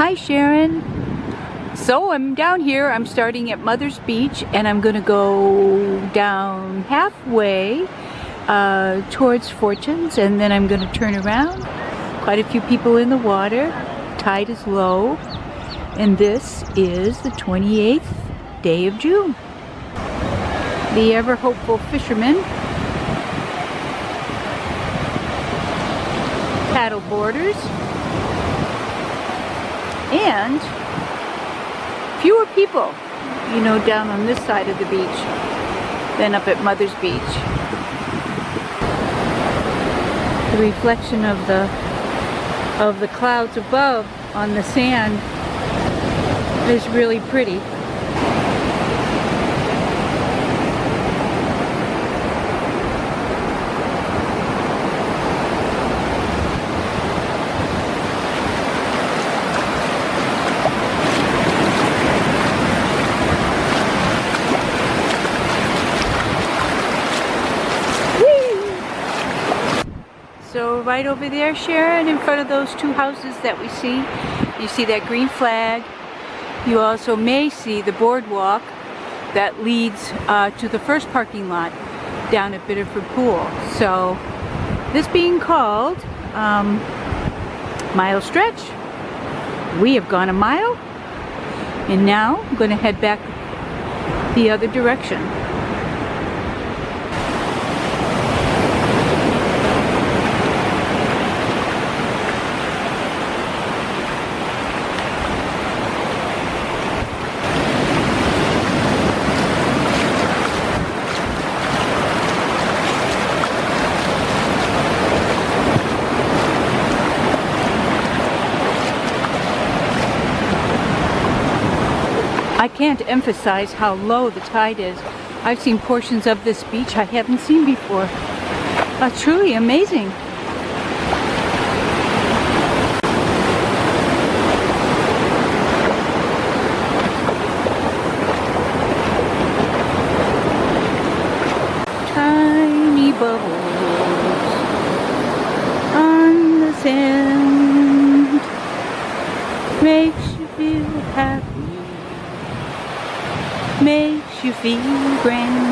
Hi Sharon. So I'm down here, I'm starting at Mother's Beach and I'm gonna go down halfway towards Fortune's and then I'm gonna turn around. Quite a few people in the water, tide is low, and this is the 28th day of June. The ever hopeful fishermen, paddle boarders, and fewer people, you know, down on this side of the beach than up at Mother's Beach. The reflection of the clouds above on the sand is really pretty. So right over there, Sharon, in front of those two houses that we see, you see that green flag. You also may see the boardwalk that leads to the first parking lot down at Biddeford Pool. So this being called Mile Stretch, we have gone a mile, and now I'm going to head back the other direction. I can't emphasize how low the tide is. I've seen portions of this beach I haven't seen before. Truly amazing. Tiny bubbles on the sand makes you feel happy. Makes you feel grand.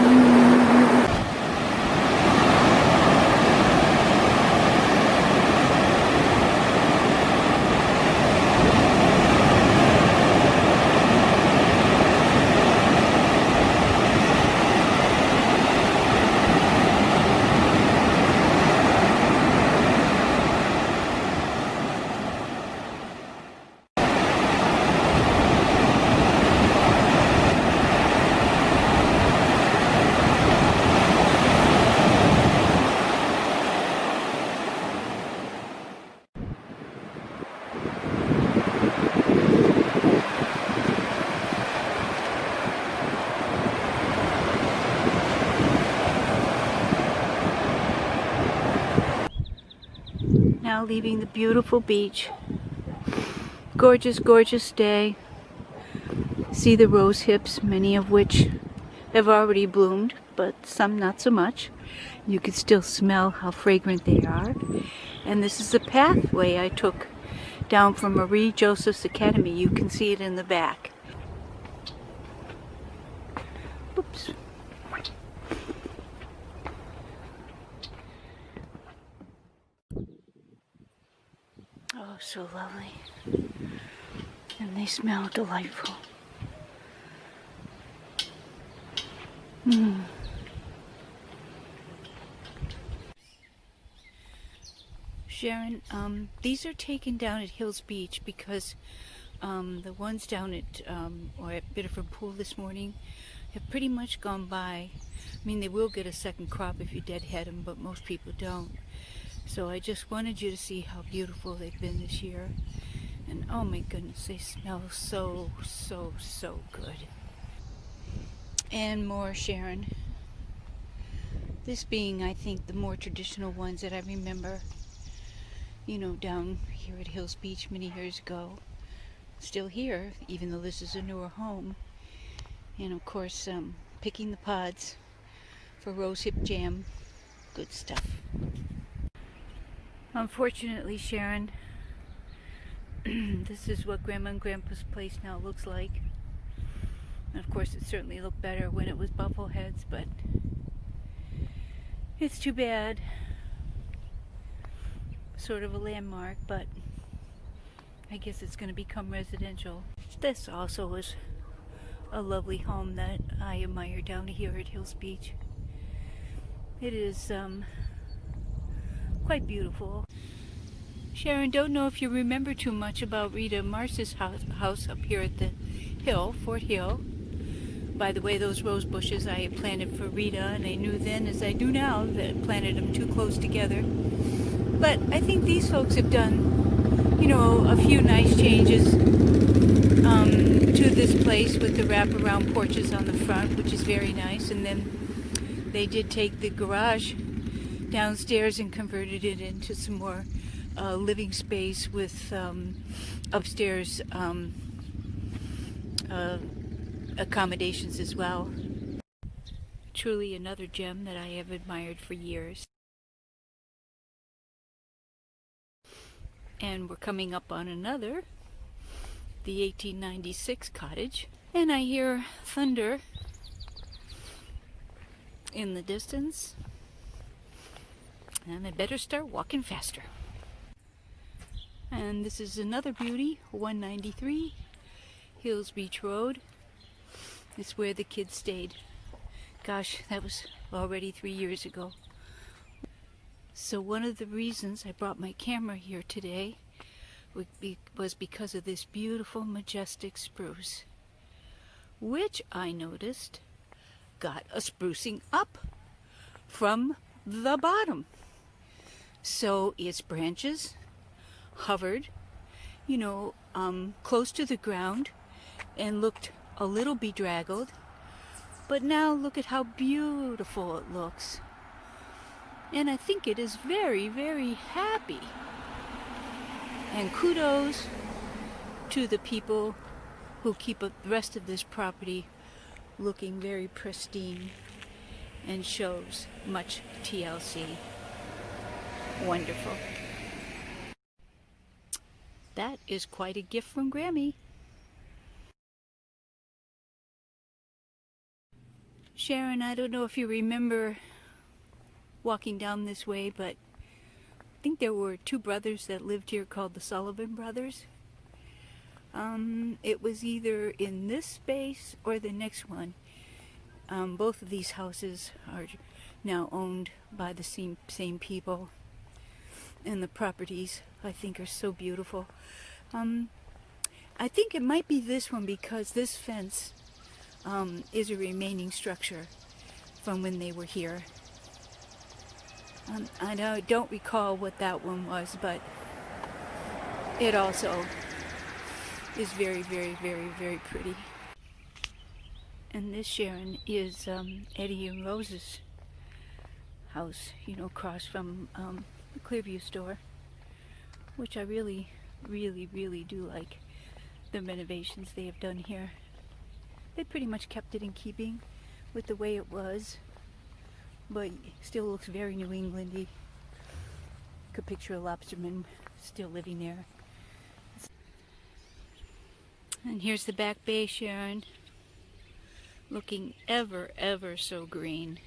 Now leaving the beautiful beach. Gorgeous, gorgeous day. See the rose hips, many of which have already bloomed, but some not so much. You can still smell how fragrant they are. And this is the pathway I took down from Marie Joseph's Academy. You can see it in the back. Oops. Oh, so lovely. And they smell delightful. Sharon, these are taken down at Hills Beach because the ones down at or at Biddeford Pool this morning have pretty much gone by. I mean, they will get a second crop if you deadhead them, but most people don't. So I just wanted you to see how beautiful they've been this year. And oh my goodness, they smell so, so, so good. And more, Sharon. This being, I think, the more traditional ones that I remember, you know, down here at Hills Beach many years ago. Still here, even though this is a newer home. And of course, picking the pods for rosehip jam. Good stuff. Unfortunately, Sharon, This is what Grandma and Grandpa's place now looks like. And of course, it certainly looked better when it was Buffleheads, but it's too bad. Sort of a landmark, but I guess it's going to become residential. This also is a lovely home that I admire down here at Hills Beach. It is quite beautiful. Sharon, don't know if you remember too much about Rita Mars's house up here at the hill, Fort Hill. By the way, those rose bushes I had planted for Rita, and I knew then, as I do now, that I planted them too close together. But I think these folks have done, a few nice changes to this place with the wraparound porches on the front, which is very nice. And then they did take the garage downstairs and converted it into some more living space with upstairs accommodations as well. Truly another gem that I have admired for years. And we're coming up on another, the 1896 cottage. And I hear thunder in the distance. And I better start walking faster. And this is another beauty, 193 Hills Beach Road. It's where the kids stayed. Gosh, that was already 3 years ago. So one of the reasons I brought my camera here today was because of this beautiful, majestic spruce, which I noticed got a sprucing up from the bottom. So its branches hovered, close to the ground and looked a little bedraggled. But now look at how beautiful it looks. And I think it is very, very happy. And kudos to the people who keep the rest of this property looking very pristine and shows much TLC. Wonderful. That is quite a gift from Grammy. Sharon, I don't know if you remember walking down this way, but I think there were two brothers that lived here called the Sullivan Brothers. It was either in this space or the next one. Both of these houses are now owned by the same people. And the properties, I think, are so beautiful. I think it might be this one because this fence is a remaining structure from when they were here. I don't recall what that one was, but it also is very, very, very, very pretty. And this, Sharon, is Eddie and Rose's house, across from the Clearview store, which I really, really, really do like the renovations they have done here. They pretty much kept it in keeping with the way it was, but still looks very New Englandy. Could picture a lobsterman still living there. And here's the back bay, Sharon, looking ever, ever so green.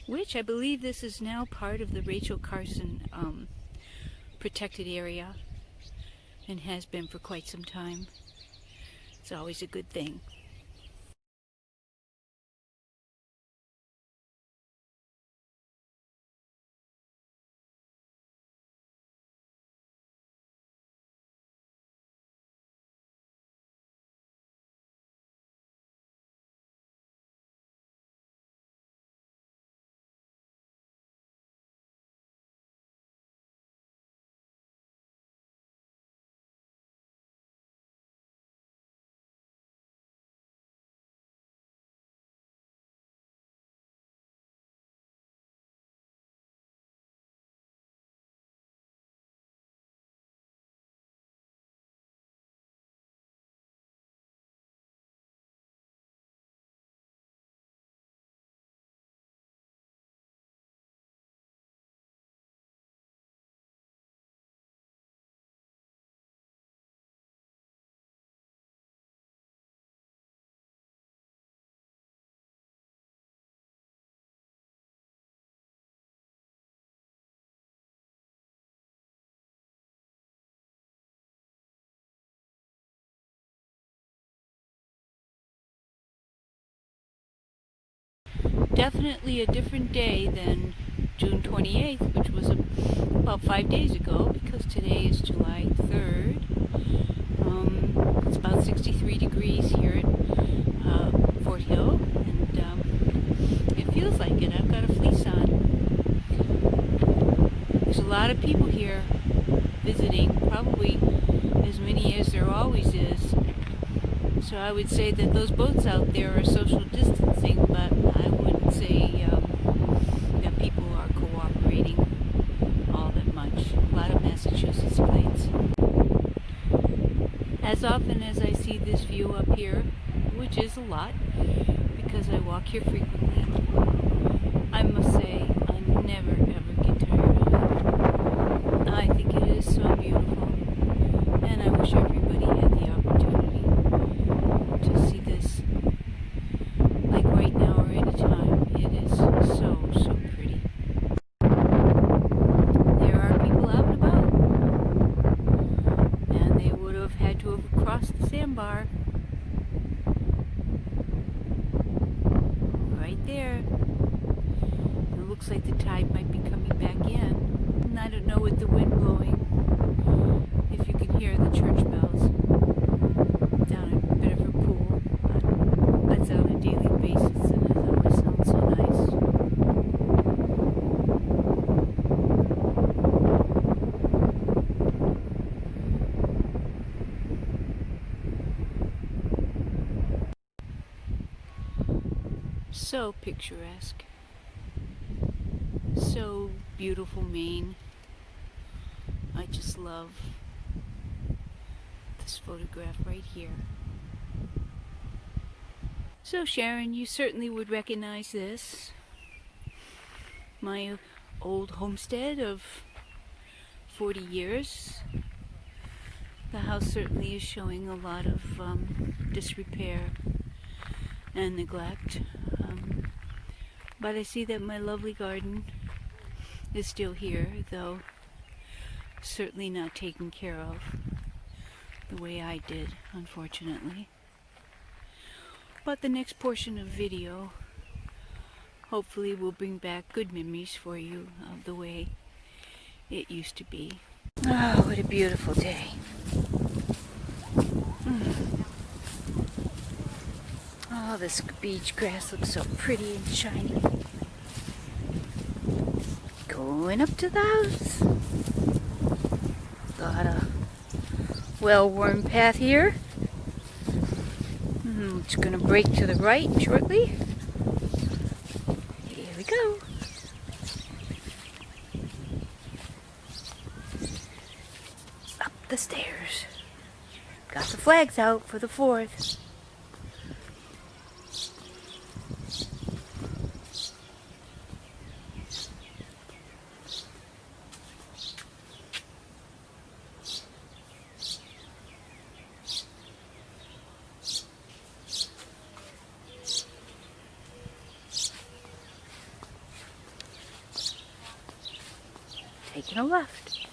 Which I believe this is now part of the Rachel Carson protected area, and has been for quite some time. It's always a good thing. definitely a different day than June 28th, which was about 5 days ago, because today is July 3rd. It's about 63 degrees here at Fort Hill, and it feels like it. I've got a fleece on. There's a lot of people here visiting, probably as many as there always is. So I would say that those boats out there are social distancing, but I wouldn't say that people are cooperating all that much. A lot of Massachusetts plates. As often as I see this view up here, which is a lot, because I walk here frequently, I must say I never ever get tired of it. I think it is so beautiful, and I wish everybody had the opportunity to see this, like right now or at a time. It is so pretty. There are people out and about, and they would have had to have crossed the sandbar. Right there. It looks like the tide might be coming back in. And I don't know with the wind blowing if you can hear the church bells down at Biddeford Pool. That's on a daily basis, and it always sounds so nice. So picturesque. So beautiful, Maine. I just love this photograph right here. So Sharon, you certainly would recognize this. My old homestead of 40 years. The house certainly is showing a lot of disrepair and neglect. But I see that my lovely garden is still here, though certainly not taken care of the way I did, unfortunately. But the next portion of video hopefully will bring back good memories for you of the way it used to be. Oh, what a beautiful day. Oh, this beach grass looks so pretty and shiny. Going up to the house. Got a well-worn path here. It's going to break to the right shortly. Here we go. Up the stairs. Got the flags out for the 4th. Taking a left.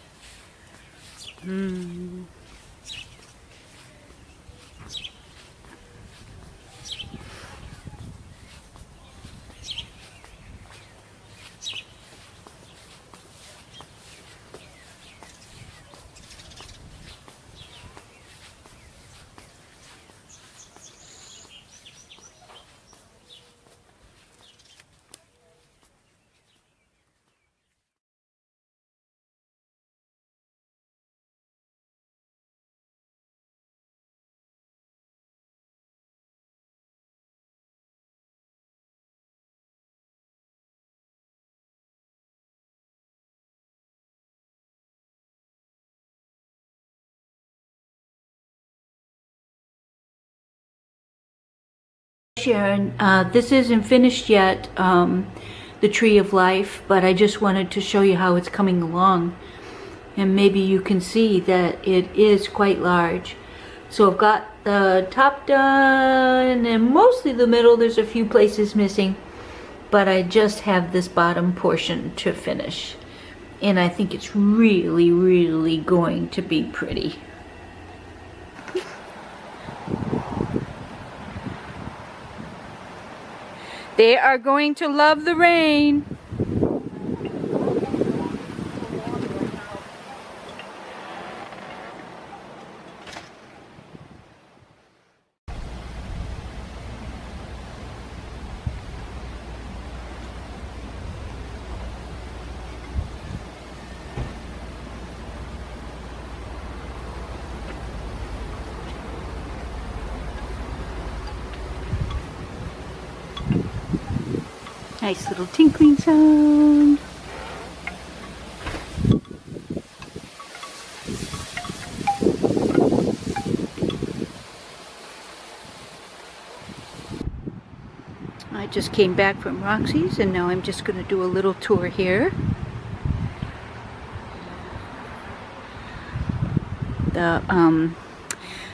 Sharon, this isn't finished yet, the Tree of Life, but I just wanted to show you how it's coming along. And maybe you can see that it is quite large. So I've got the top done and mostly the middle. There's a few places missing, but I just have this bottom portion to finish. And I think it's really going to be pretty. They are going to love the rain. Nice little tinkling sound. I just came back from Roxy's and now I'm just going to do a little tour here. The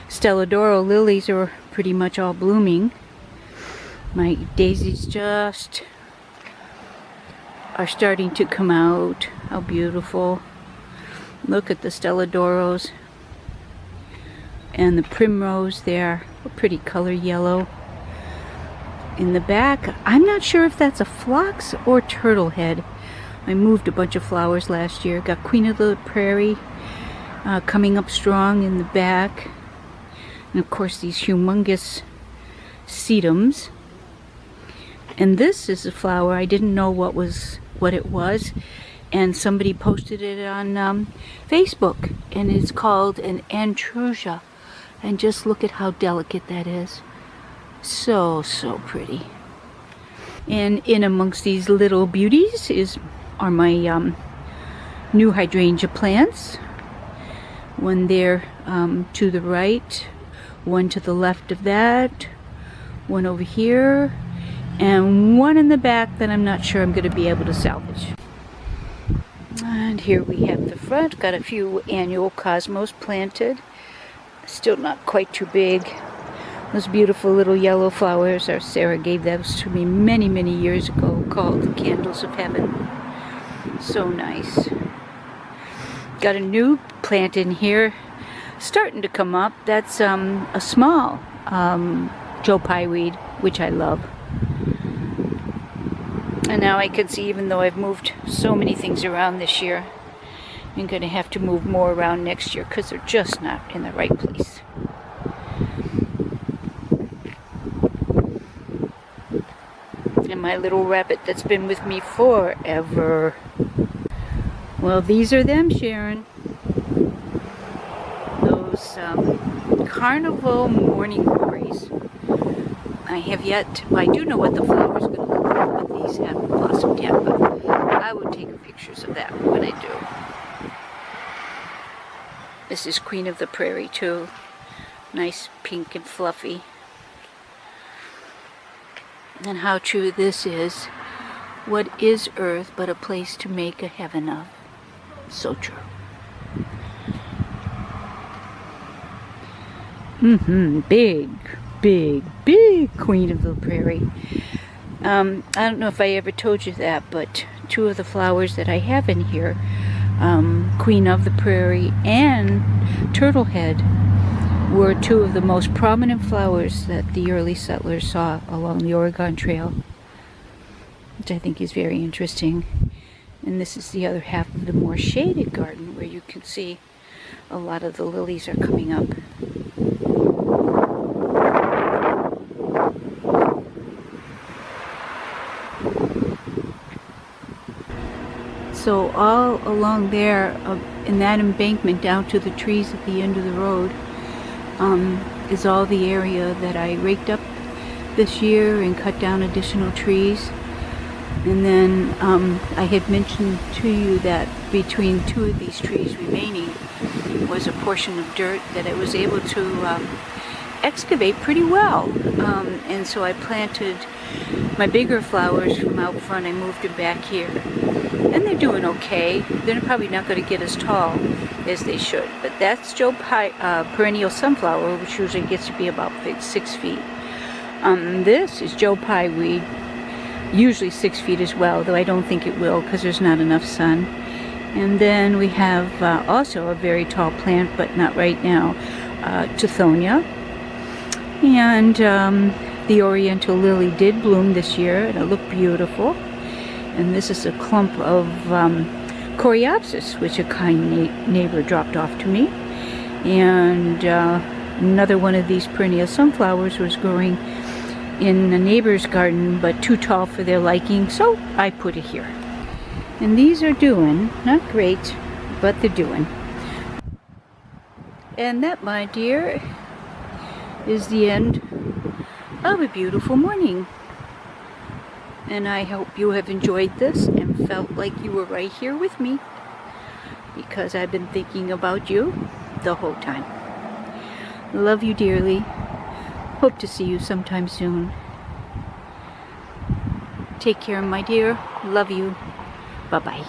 Stelladoro lilies are pretty much all blooming. My daisies just are starting to come out. How beautiful. Look at the Stelladoros. And the primrose there, a pretty color yellow. In the back, I'm not sure if that's a phlox or turtle head. I moved a bunch of flowers last year. Got Queen of the Prairie coming up strong in the back. And of course these humongous sedums. And this is a flower I didn't know what it was, and somebody posted it on Facebook, and it's called an antrusia, and just look at how delicate that is. So pretty. And in amongst these little beauties are my new hydrangea plants. One there to the right, one to the left of that, one over here, and one in the back that I'm not sure I'm going to be able to salvage. And here we have the front. Got a few annual cosmos planted. Still not quite too big. Those beautiful little yellow flowers. Our Sarah gave those to me many years ago, called the Candles of Heaven. So nice. Got a new plant in here starting to come up. That's a small Joe Pye weed, which I love. And now I can see, even though I've moved so many things around this year, I'm going to have to move more around next year because they're just not in the right place. And my little rabbit that's been with me forever. Well, these are them, Sharon. Those carnival morning glories. I have yet, well, I do know what the flower's going to look like, but these haven't blossomed yet, but I will take pictures of that when I do. This is Queen of the Prairie too. Nice pink and fluffy. And how true this is. What is earth but a place to make a heaven of? So true. Big Queen of the Prairie. I don't know if I ever told you that, but two of the flowers that I have in here, Queen of the Prairie and Turtlehead, were two of the most prominent flowers that the early settlers saw along the Oregon Trail, which I think is very interesting. And this is the other half of the more shaded garden, where you can see a lot of the lilies are coming up. So all along there, in that embankment down to the trees at the end of the road, is all the area that I raked up this year and cut down additional trees. And then I had mentioned to you that between two of these trees remaining was a portion of dirt that I was able to excavate pretty well. And so I planted my bigger flowers from out front. I moved them back here. And they're doing okay. They're probably not going to get as tall as they should. But that's Joe Pye, perennial sunflower, which usually gets to be about 6 feet. This is Joe Pye weed, usually 6 feet as well, though I don't think it will because there's not enough sun. And then we have also a very tall plant, but not right now, Tithonia. And The oriental lily did bloom this year, and it looked beautiful. And this is a clump of coreopsis, which a kind neighbor dropped off to me. And another one of these perennial sunflowers was growing in a neighbor's garden, but too tall for their liking, so I put it here. And these are doing, not great, but they're doing. And that, my dear, is the end of a beautiful morning. And I hope you have enjoyed this and felt like you were right here with me, because I've been thinking about you the whole time. Love you dearly. Hope to see you sometime soon. Take care, my dear. Love you. Bye-bye.